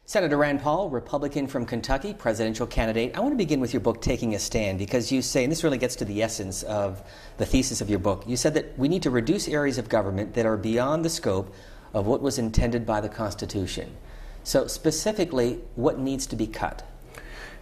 Senator Rand Paul, Republican from Kentucky, presidential candidate. I want to begin with your book, Taking a Stand, because you say, and this really gets to the essence of the thesis of your book, you said that we need to reduce areas of government that are beyond the scope of what was intended by the Constitution. So specifically, what needs to be cut?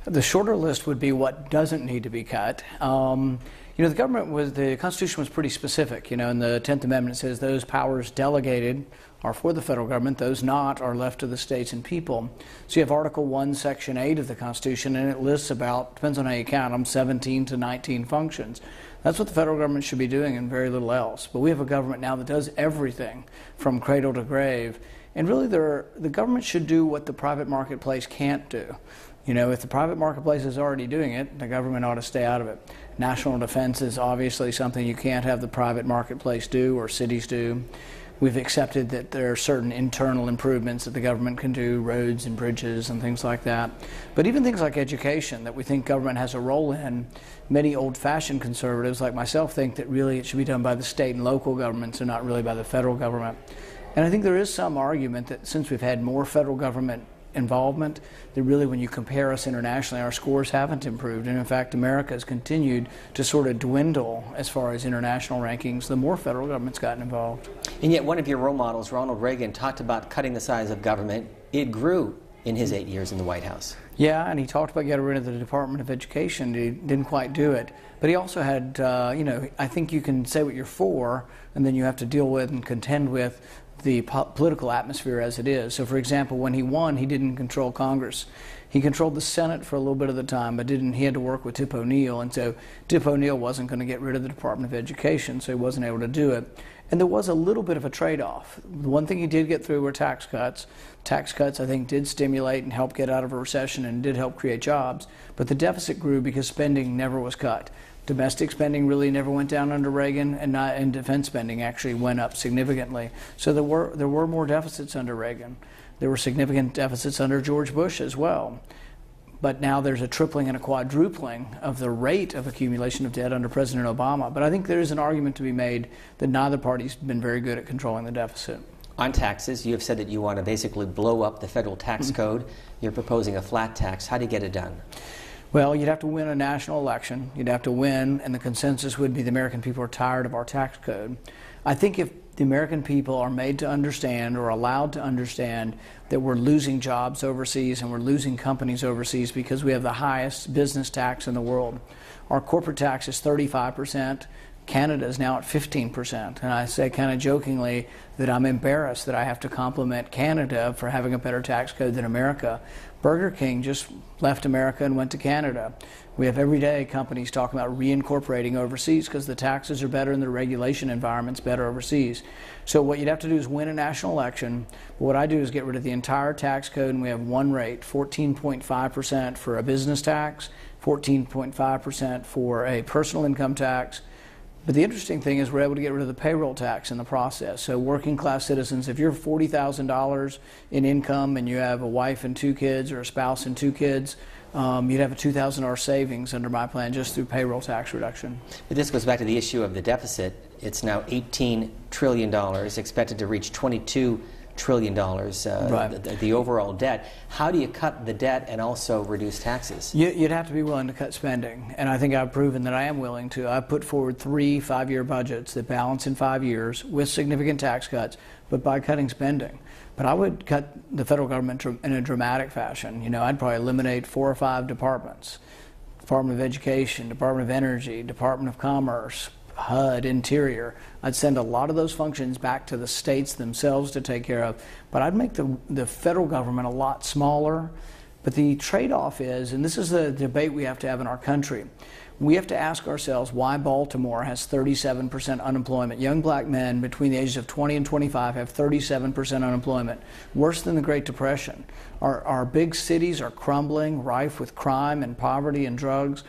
The shorter list would be what doesn't need to be cut. The Constitution was pretty specific. In the 10th Amendment it says those powers delegated are for the federal government, those not are left to the states and people. So you have Article 1, Section 8 of the Constitution, and it lists about, depends on how you count them, 17 to 19 functions. That's what the federal government should be doing and very little else. But we have a government now that does everything from cradle to grave. And really the government should do what the private marketplace can't do. If the private marketplace is already doing it, the government ought to stay out of it. National defense is obviously something you can't have the private marketplace do or cities do. We've accepted that there are certain internal improvements that the government can do, roads and bridges and things like that. But even things like education that we think government has a role in, many old-fashioned conservatives like myself think that really it should be done by the state and local governments and not really by the federal government. And I think there is some argument that since we've had more federal government involvement, that really when you compare us internationally, our scores haven't improved. And in fact, America has continued to sort of dwindle as far as international rankings, the more federal government's gotten involved. And yet one of your role models, Ronald Reagan, talked about cutting the size of government. It grew in his 8 years in the White House. Yeah, and he talked about getting rid of the Department of Education. He didn't quite do it. But he also had, I think you can say what you're for, and then you have to deal with and contend with the political atmosphere as it is. So for example, when he won, he didn't control Congress. He controlled the Senate for a little bit of the time, but he had to work with Tip O'Neill, and so Tip O'Neill wasn't going to get rid of the Department of Education, so he wasn't able to do it. And there was a little bit of a trade-off. The one thing he did get through were tax cuts. Tax cuts, I think, did stimulate and help get out of a recession and did help create jobs, but the deficit grew because spending never was cut. Domestic spending really never went down under Reagan, and defense spending actually went up significantly. So there were more deficits under Reagan. There were significant deficits under George Bush as well. But now there's a tripling and a quadrupling of the rate of accumulation of debt under President Obama. But I think there is an argument to be made that neither party's been very good at controlling the deficit. On taxes, you have said that you want to basically blow up the federal tax code. You're proposing a flat tax. How do you get it done? Well, you'd have to win a national election. You'd have to win, and the consensus would be the American people are tired of our tax code. I think if the American people are made to understand or allowed to understand that we're losing jobs overseas and we're losing companies overseas because we have the highest business tax in the world. Our corporate tax is 35%. Canada is now at 15%. And I say kind of jokingly that I'm embarrassed that I have to compliment Canada for having a better tax code than America. Burger King just left America and went to Canada. We have everyday companies talking about reincorporating overseas because the taxes are better and the regulation environment's better overseas. So what you'd have to do is win a national election. What I do is get rid of the entire tax code, and we have one rate, 14.5% for a business tax, 14.5% for a personal income tax. But the interesting thing is we're able to get rid of the payroll tax in the process. So working class citizens, if you're $40,000 in income and you have a wife and 2 kids or a spouse and 2 kids, you'd have a $2,000 savings under my plan just through payroll tax reduction. But this goes back to the issue of the deficit. It's now $18 trillion, expected to reach $22 trillion, the overall debt. How do you cut the debt and also reduce taxes? You'd have to be willing to cut spending, and I think I've proven that I am willing to. I've put forward 3 5-year budgets that balance in 5 years with significant tax cuts, but by cutting spending. But I would cut the federal government in a dramatic fashion. I'd probably eliminate 4 or 5 departments. Department of Education, Department of Energy, Department of Commerce, HUD, Interior. I'd send a lot of those functions back to the states themselves to take care of, but I'd make the federal government a lot smaller. But the trade-off is, and this is the debate we have to have in our country, we have to ask ourselves why Baltimore has 37% unemployment. Young black men between the ages of 20 and 25 have 37% unemployment, worse than the Great Depression. Our big cities are crumbling, rife with crime and poverty and drugs.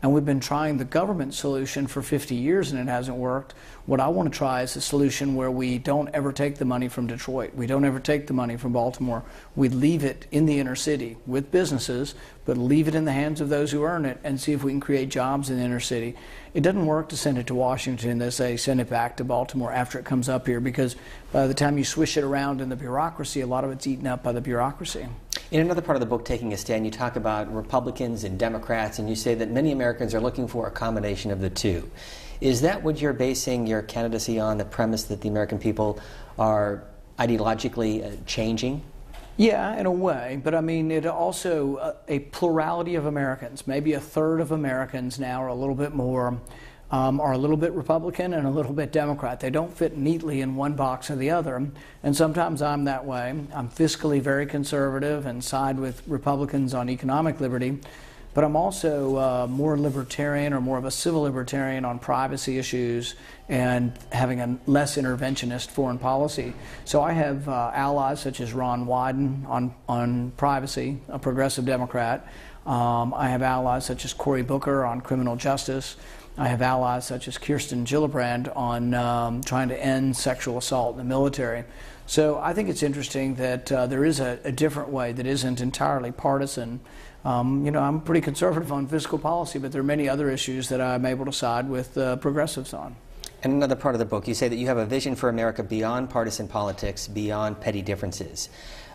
And we've been trying the government solution for 50 years and it hasn't worked. What I want to try is a solution where we don't ever take the money from Detroit. We don't ever take the money from Baltimore. We leave it in the inner city with businesses, but leave it in the hands of those who earn it and see if we can create jobs in the inner city. It doesn't work to send it to Washington. They say send it back to Baltimore after it comes up here, because by the time you swish it around in the bureaucracy, a lot of it's eaten up by the bureaucracy. In another part of the book, Taking a Stand, you talk about Republicans and Democrats, and you say that many Americans are looking for a combination of the two. Is that what you're basing your candidacy on, the premise that the American people are ideologically changing? Yeah, in a way, but I mean, it also a plurality of Americans, maybe a third of Americans now are a little bit more, are a little bit Republican and a little bit Democrat. They don't fit neatly in one box or the other, and sometimes I'm that way. I'm fiscally very conservative and side with Republicans on economic liberty, but I'm also more libertarian or more of a civil libertarian on privacy issues and having a less interventionist foreign policy. So I have allies such as Ron Wyden on privacy, a progressive Democrat. I have allies such as Cory Booker on criminal justice. I have allies such as Kirsten Gillibrand on trying to end sexual assault in the military. So I think it's interesting that there is a different way that isn't entirely partisan. You know, I'm pretty conservative on fiscal policy, but there are many other issues that I'm able to side with progressives on. In another part of the book, you say that you have a vision for America beyond partisan politics, beyond petty differences.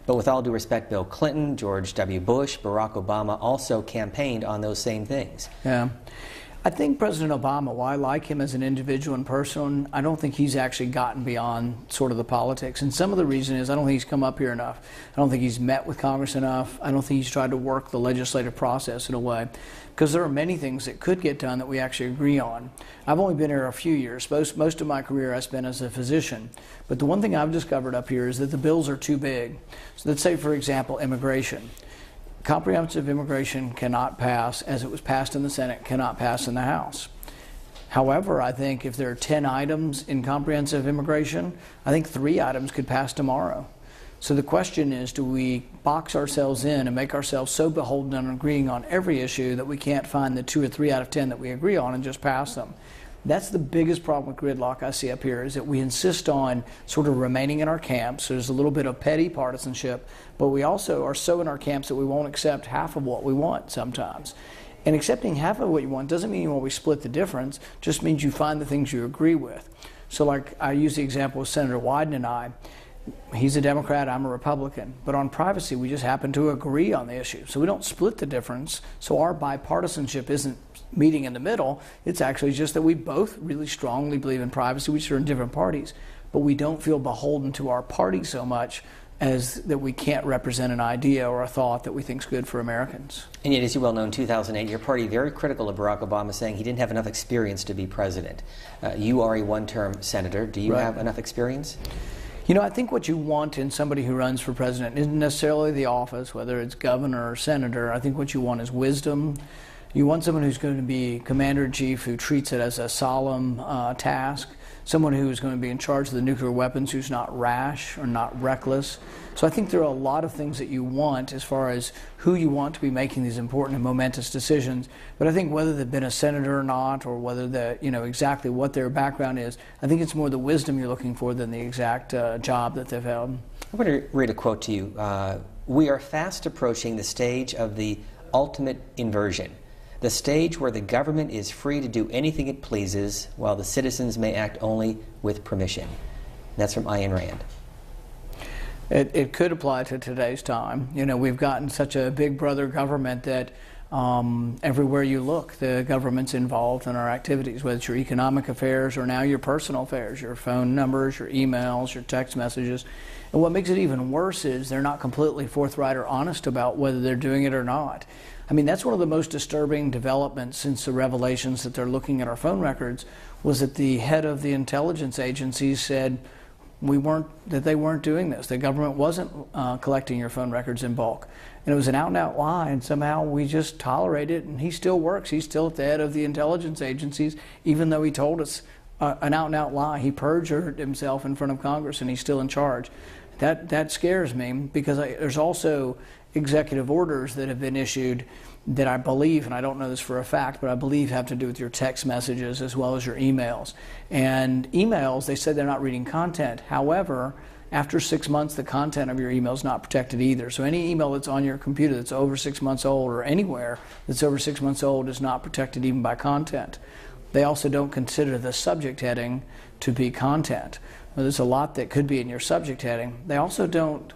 But with all due respect, Bill Clinton, George W. Bush, Barack Obama also campaigned on those same things. Yeah. I think President Obama, while I like him as an individual and person, I don't think he's actually gotten beyond sort of the politics. And some of the reason is I don't think he's come up here enough. I don't think he's met with Congress enough. I don't think he's tried to work the legislative process in a way. Because there are many things that could get done that we actually agree on. I've only been here a few years. Most of my career I spent as a physician. But the one thing I've discovered up here is that the bills are too big. So let's say, for example, immigration. Comprehensive immigration cannot pass, as it was passed in the Senate, cannot pass in the House. However, I think if there are 10 items in comprehensive immigration, I think 3 items could pass tomorrow. So the question is, do we box ourselves in and make ourselves so beholden on agreeing on every issue that we can't find the 2 or 3 out of 10 that we agree on and just pass them? That's the biggest problem with gridlock I see up here, is that we insist on sort of remaining in our camps. There's a little bit of petty partisanship, but we also are so in our camps that we won't accept half of what we want sometimes. And accepting half of what you want doesn't mean you always split the difference, just means you find the things you agree with. So like I use the example of Senator Wyden and I. He's a Democrat, I'm a Republican. But on privacy, we just happen to agree on the issue. So we don't split the difference. So our bipartisanship isn't meeting in the middle. It's actually just that we both really strongly believe in privacy. We just are in different parties. But we don't feel beholden to our party so much as that we can't represent an idea or a thought that we think is good for Americans. And yet, as you well know, in 2008, your party very critical of Barack Obama, saying he didn't have enough experience to be president. You are a one-term senator. Do you have enough experience? You know, I think what you want in somebody who runs for president isn't necessarily the office, whether it's governor or senator. I think what you want is wisdom. You want someone who's going to be commander-in-chief, who treats it as a solemn task, someone who is going to be in charge of the nuclear weapons, who's not rash or not reckless. So I think there are a lot of things that you want as far as who you want to be making these important and momentous decisions. But I think whether they've been a senator or not, or whether exactly what their background is, I think it's more the wisdom you're looking for than the exact job that they've held. I want to read a quote to you. We are fast approaching the stage of the ultimate inversion. The stage where the government is free to do anything it pleases, while the citizens may act only with permission. That's from Ayn Rand. It could apply to today's time. You know, we've gotten such a big brother government that everywhere you look, the government's involved in our activities, whether it's your economic affairs or now your personal affairs, your phone numbers, your emails, your text messages. And what makes it even worse is they're not completely forthright or honest about whether they're doing it or not. I mean, that's one of the most disturbing developments since the revelations that they're looking at our phone records, was that the head of the intelligence agency said that they weren't doing this. The government wasn't collecting your phone records in bulk. And it was an out-and-out lie, and somehow we just tolerate it, and he still works. He's still at the head of the intelligence agencies, even though he told us an out-and-out lie. He perjured himself in front of Congress, and he's still in charge. That scares me, because there's also executive orders that have been issued that I believe, and I don't know this for a fact, but I believe have to do with your text messages as well as your emails. And emails, they said they're not reading content. However, after 6 months, the content of your email is not protected either. So any email that's on your computer that's over 6 months old, or anywhere that's over 6 months old, is not protected even by content. They also don't consider the subject heading to be content. Well, there's a lot that could be in your subject heading. They also don't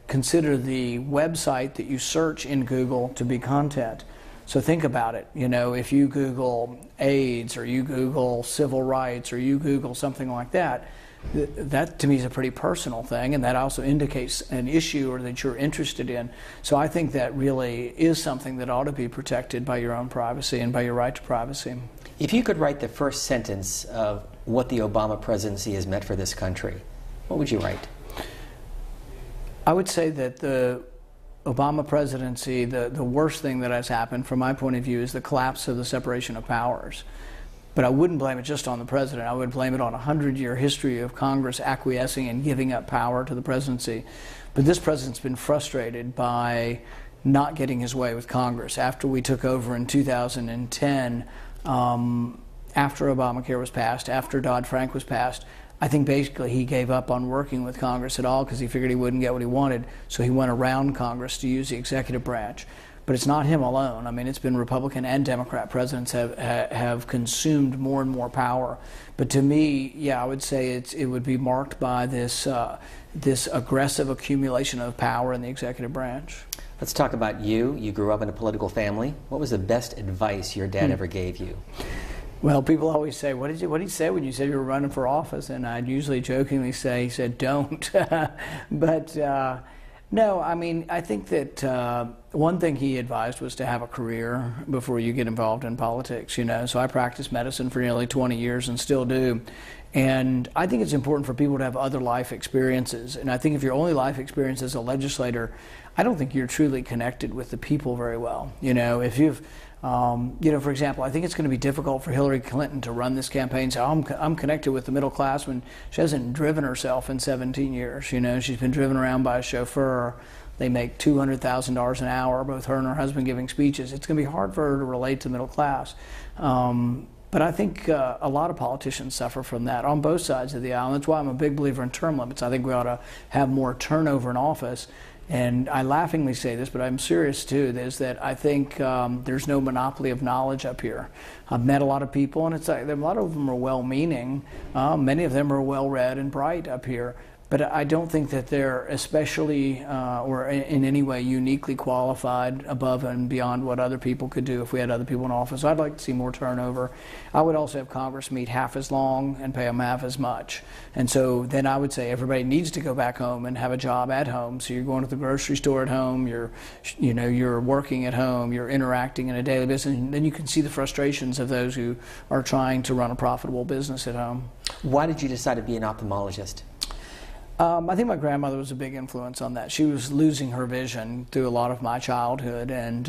consider the website that you search in Google to be content. So think about it. You know, if you Google AIDS, or you Google civil rights, or you Google something like that, that to me is a pretty personal thing, and that also indicates an issue or that you're interested in. So I think that really is something that ought to be protected by your own privacy and by your right to privacy. If you could write the first sentence of what the Obama presidency has meant for this country, what would you write? I would say that the Obama presidency, the worst thing that has happened from my point of view is the collapse of the separation of powers. But I wouldn't blame it just on the president. I would blame it on a 100-year history of Congress acquiescing and giving up power to the presidency. But this president's been frustrated by not getting his way with Congress. After we took over in 2010, after Obamacare was passed, after Dodd-Frank was passed, I think basically he gave up on working with Congress at all because he figured he wouldn't get what he wanted. So he went around Congress to use the executive branch. But it's not him alone. I mean, it's been Republican and Democrat presidents have consumed more and more power. But to me, yeah, I would say it would be marked by this aggressive accumulation of power in the executive branch. Let's talk about you. You grew up in a political family. What was the best advice your dad ever gave you? Well, people always say, what did he say when you said you were running for office? And I'd usually jokingly say, he said, don't. But no, I mean, I think that one thing he advised was to have a career before you get involved in politics, you know. So I practiced medicine for nearly 20 years and still do. And I think it's important for people to have other life experiences. And I think if your only life experience is a legislator, I don't think you're truly connected with the people very well. You know, if you've you know, for example, I think it's going to be difficult for Hillary Clinton to run this campaign. So I'm connected with the middle class when she hasn't driven herself in 17 years. You know, she's been driven around by a chauffeur. They make $200,000 an hour, both her and her husband giving speeches. It's going to be hard for her to relate to the middle class. But I think a lot of politicians suffer from that on both sides of the aisle. And that's why I'm a big believer in term limits. I think we ought to have more turnover in office. And I laughingly say this, but I'm serious too, is that I think there's no monopoly of knowledge up here. I've met a lot of people, and it's like a lot of them are well-meaning. Many of them are well-read and bright up here. But I don't think that they're especially or in any way uniquely qualified above and beyond what other people could do if we had other people in office. So I'd like to see more turnover. I would also have Congress meet half as long and pay them half as much. And so then I would say everybody needs to go back home and have a job at home. So you're going to the grocery store at home, you're working at home, you're interacting in a daily business, and then you can see the frustrations of those who are trying to run a profitable business at home. Why did you decide to be an ophthalmologist? I think my grandmother was a big influence on that. She was losing her vision through a lot of my childhood, and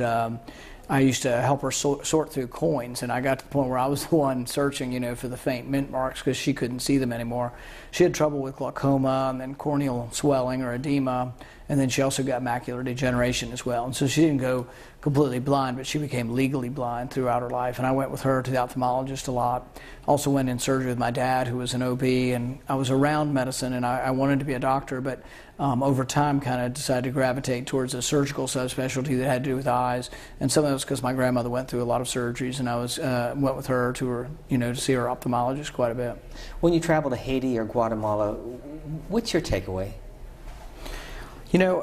I used to help her sort through coins, and I got to the point where I was the one searching, you know, for the faint mint marks because she couldn't see them anymore. She had trouble with glaucoma and then corneal swelling or edema, and then she also got macular degeneration as well. And so she didn't go completely blind, but she became legally blind throughout her life. And I went with her to the ophthalmologist a lot. Also went in surgery with my dad, who was an OB, and I was around medicine, and I wanted to be a doctor, but over time kind of decided to gravitate towards a surgical subspecialty that had to do with eyes. And some of that was because my grandmother went through a lot of surgeries, and I went with her to her, you know, to see her ophthalmologist quite a bit. When you travel to Haiti or Guatemala, what's your takeaway? You know,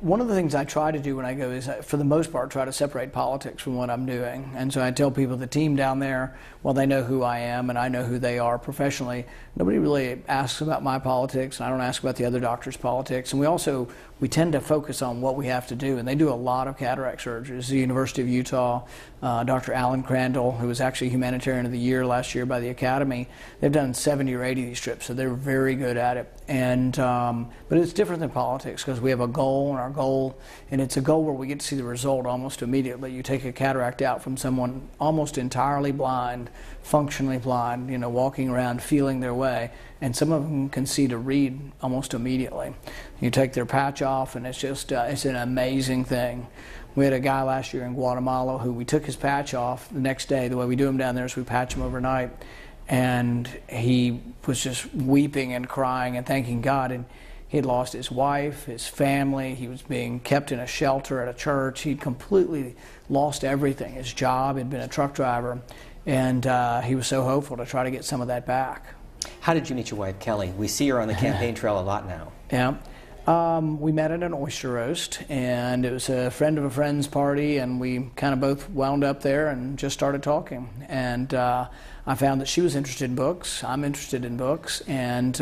one of the things I try to do when I go is, for the most part, try to separate politics from what I'm doing. And so I tell people the team down there, well, they know who I am and I know who they are professionally. Nobody really asks about my politics, and I don't ask about the other doctors' politics. And we tend to focus on what we have to do. And they do a lot of cataract surgeries. The University of Utah, Dr. Alan Crandall, who was actually Humanitarian of the Year last year by the Academy, they've done 70 or 80 of these trips, so they're very good at it. And but it's different than politics because we have a goal, and it's a goal where we get to see the result almost immediately. You take a cataract out from someone almost entirely blind, functionally blind, you know, walking around feeling their way, and some of them can see to read almost immediately. You take their patch off, and it's just it's an amazing thing. We had a guy last year in Guatemala who we took his patch off the next day. The way we do them down there is we patch him overnight, and he was just weeping and crying and thanking God. And he had lost his wife, his family. He was being kept in a shelter at a church. He'd completely lost everything. His job, he'd been a truck driver, and he was so hopeful to try to get some of that back. How did you meet your wife, Kelly? We see her on the campaign trail a lot now. Yeah. We met at an oyster roast, and it was a friend of a friend's party, and we kind of both wound up there and just started talking. And I found that she was interested in books, I'm interested in books, and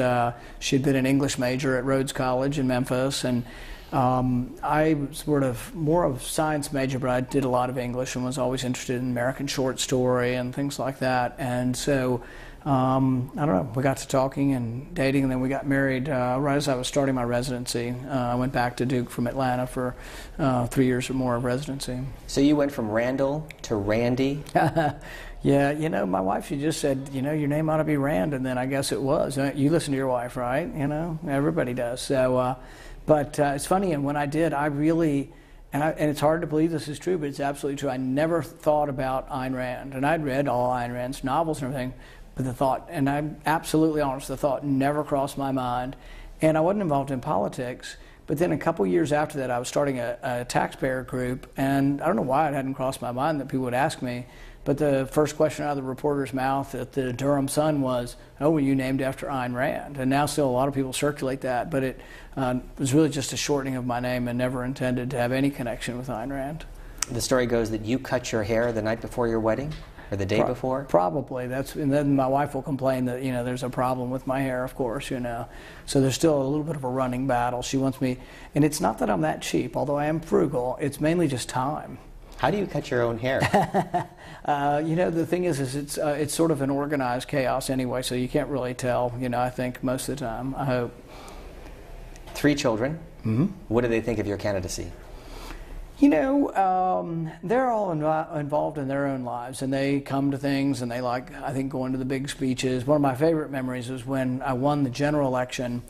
she'd been an English major at Rhodes College in Memphis, and I was sort of more of a science major, but I did a lot of English and was always interested in American short story and things like that. And so I don't know, we got to talking and dating, and then we got married right as I was starting my residency. I went back to Duke from Atlanta for 3 years or more of residency. So you went from Randall to Randy? Yeah, you know, my wife, she just said, you know, your name ought to be Rand, and then I guess it was. You listen to your wife, right? You know, everybody does. So, but it's funny, and when I did, I really, and it's hard to believe this is true, but it's absolutely true. I never thought about Ayn Rand, and I'd read all Ayn Rand's novels and everything, but the thought, and I'm absolutely honest, the thought never crossed my mind. And I wasn't involved in politics, but then a couple years after that, I was starting a taxpayer group, and I don't know why it hadn't crossed my mind that people would ask me, but the first question out of the reporter's mouth at the Durham Sun was, oh, were you named after Ayn Rand? And now still a lot of people circulate that, but it was really just a shortening of my name and never intended to have any connection with Ayn Rand. The story goes that you cut your hair the night before your wedding? Or the day before? Probably. And then my wife will complain that, you know, there's a problem with my hair, of course, you know. So there's still a little bit of a running battle. She wants me, and it's not that I'm that cheap, although I am frugal. It's mainly just time. How do you cut your own hair? You know, the thing is it's sort of an organized chaos anyway, so you can't really tell, you know, I think most of the time, I hope. 3 children. Mm-hmm. What do they think of your candidacy? You know, they're all involved in their own lives, and they come to things, and they like, I think, going to the big speeches. One of my favorite memories was when I won the general election.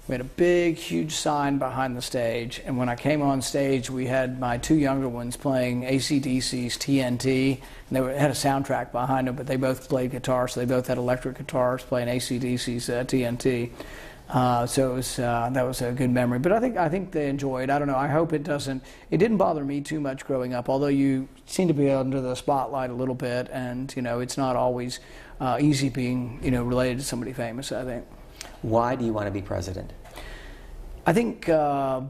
We had a big, huge sign behind the stage, and when I came on stage, we had my 2 younger ones playing AC/DC's TNT, and they had a soundtrack behind them, but they both played guitar, so they both had electric guitars playing AC/DC's TNT. So it was, that was a good memory. But I think they enjoyed. I don't know. I hope it doesn't. It didn't bother me too much growing up. Although you seem to be under the spotlight a little bit, and you know it's not always easy being related to somebody famous. I think. Why do you want to be president? I think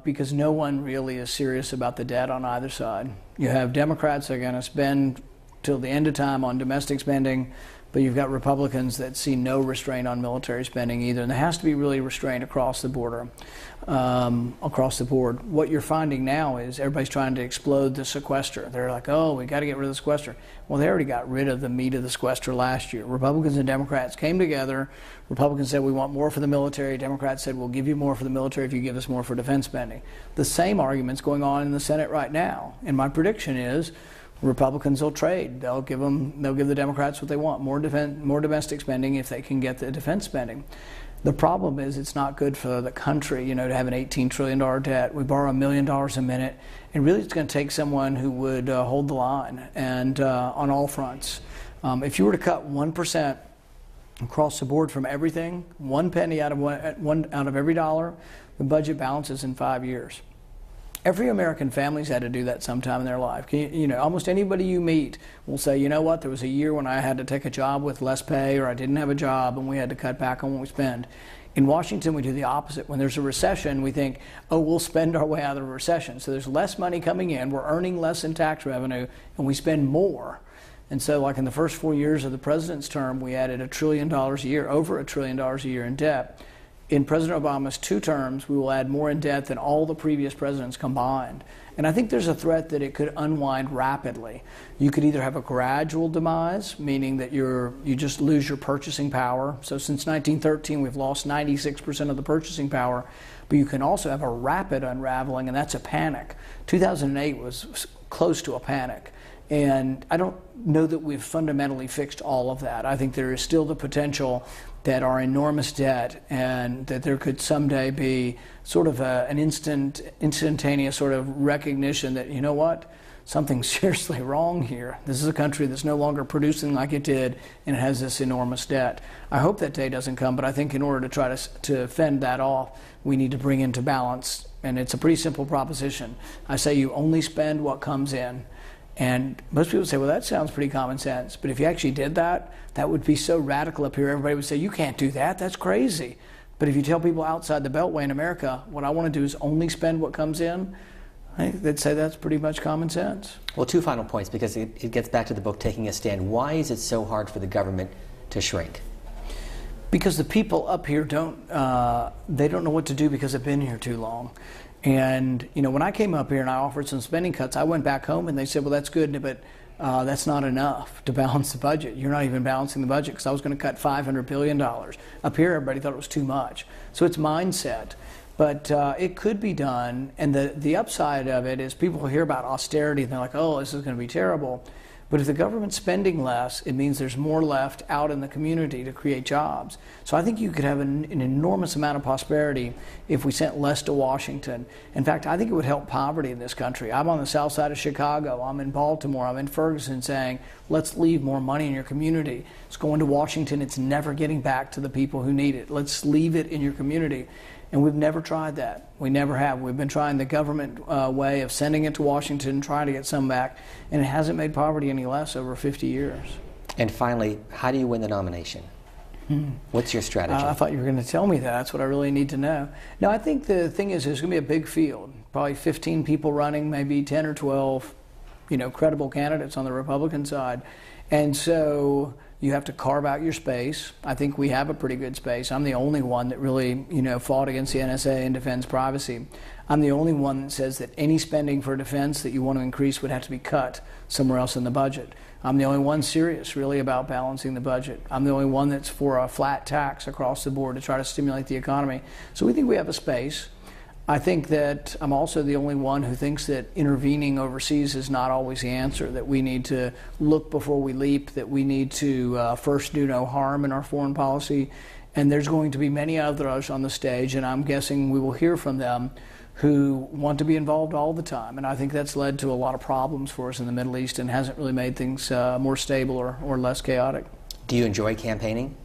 because no one really is serious about the debt on either side. You have Democrats that are going to spend till the end of time on domestic spending. But you've got Republicans that see no restraint on military spending either, and there has to be really restraint across the border, across the board. What you're finding now is everybody's trying to explode the sequester. They're like, oh, we got to get rid of the sequester. Well, they already got rid of the meat of the sequester last year. Republicans and Democrats came together. Republicans said we want more for the military. Democrats said we'll give you more for the military if you give us more for defense spending. The same argument's going on in the Senate right now, and my prediction is Republicans will trade. They'll give the Democrats what they want, more domestic spending if they can get the defense spending. The problem is it's not good for the country, to have an $18 trillion debt. We borrow $1 million a minute, and really it's going to take someone who would hold the line and on all fronts. If you were to cut 1% across the board from everything, 1 penny out of every dollar, the budget balances in 5 years. Every American family's had to do that sometime in their life. Almost anybody you meet will say, you know what, there was a year when I had to take a job with less pay, or I didn't have a job and we had to cut back on what we spend. In Washington, we do the opposite. When there's a recession, we think, oh, we'll spend our way out of the recession. So there's less money coming in, we're earning less in tax revenue, and we spend more. And so like in the first 4 years of the president's term, we added $1 trillion a year, over $1 trillion a year in debt. In President Obama's 2 terms, we will add more in debt than all the previous presidents combined. And I think there's a threat that it could unwind rapidly. You could either have a gradual demise, meaning that you just lose your purchasing power. So since 1913, we've lost 96% of the purchasing power. But you can also have a rapid unraveling, and that's a panic. 2008 was close to a panic. And I don't know that we've fundamentally fixed all of that. I think there is still the potential that our enormous debt, and that there could someday be sort of an instantaneous sort of recognition that, you know what, something's seriously wrong here. This is a country that's no longer producing like it did, and it has this enormous debt. I hope that day doesn't come, but I think in order to try to fend that off, we need to bring into balance, and it's a pretty simple proposition. I say you only spend what comes in. And most people say, well, that sounds pretty common sense. But if you actually did that, that would be so radical up here. Everybody would say, you can't do that. That's crazy. But if you tell people outside the Beltway in America, what I want to do is only spend what comes in, I think they'd say that's pretty much common sense. Well, two final points, because it gets back to the book, Taking a Stand. Why is it so hard for the government to shrink? Because the people up here they don't know what to do because they've been here too long. And, you know, when I came up here and I offered some spending cuts, I went back home and they said, well, that's good, but that's not enough to balance the budget. You're not even balancing the budget, because I was going to cut $500 billion. Up here, everybody thought it was too much. So it's mindset. But it could be done, and the upside of it is people hear about austerity and they're like, oh, this is going to be terrible. But if the government's spending less, it means there's more left out in the community to create jobs. So I think you could have an enormous amount of prosperity if we sent less to Washington. In fact, I think it would help poverty in this country. I'm on the south side of Chicago. I'm in Baltimore. I'm in Ferguson, saying, let's leave more money in your community. It's going to Washington. It's never getting back to the people who need it. Let's leave it in your community. And we've never tried that. We never have. We've been trying the government way of sending it to Washington, trying to get some back, and it hasn't made poverty any less over 50 years. And finally, how do you win the nomination? What's your strategy? I thought you were going to tell me that. That's what I really need to know. No, I think the thing is there's going to be a big field, probably 15 people running, maybe 10 or 12, credible candidates on the Republican side. And so you have to carve out your space. I think we have a pretty good space. I'm the only one that really, fought against the NSA and defends privacy. I'm the only one that says that any spending for defense that you want to increase would have to be cut somewhere else in the budget. I'm the only one serious, really, about balancing the budget. I'm the only one that's for a flat tax across the board to try to stimulate the economy. So we think we have a space. I think that I'm also the only one who thinks that intervening overseas is not always the answer, that we need to look before we leap, that we need to first do no harm in our foreign policy. And there's going to be many others on the stage, and I'm guessing we will hear from them, who want to be involved all the time. And I think that's led to a lot of problems for us in the Middle East and hasn't really made things more stable or less chaotic. Do you enjoy campaigning?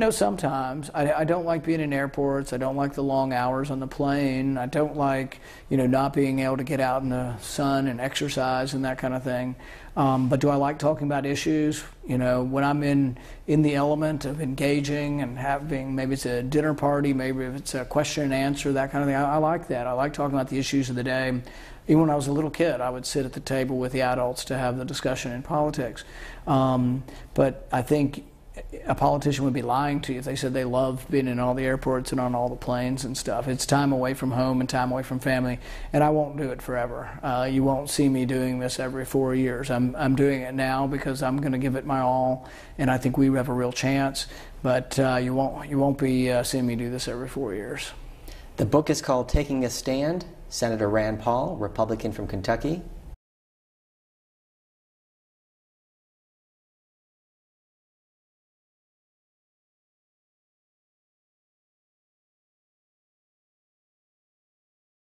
Sometimes. I don't like being in airports. I don't like the long hours on the plane. I don't like, not being able to get out in the sun and exercise and that kind of thing. But do I like talking about issues? When I'm in the element of engaging and having, maybe it's a dinner party, maybe if it's a question and answer, that kind of thing, I like that. I like talking about the issues of the day. Even when I was a little kid, I would sit at the table with the adults to have the discussion in politics. But I think a politician would be lying to you if they said they love being in all the airports and on all the planes and stuff. It's time away from home and time away from family, and I won't do it forever. You won't see me doing this every 4 years. I'm doing it now because I'm going to give it my all, and I think we have a real chance. But you won't be seeing me do this every 4 years. The book is called Taking a Stand. Senator Rand Paul, Republican from Kentucky,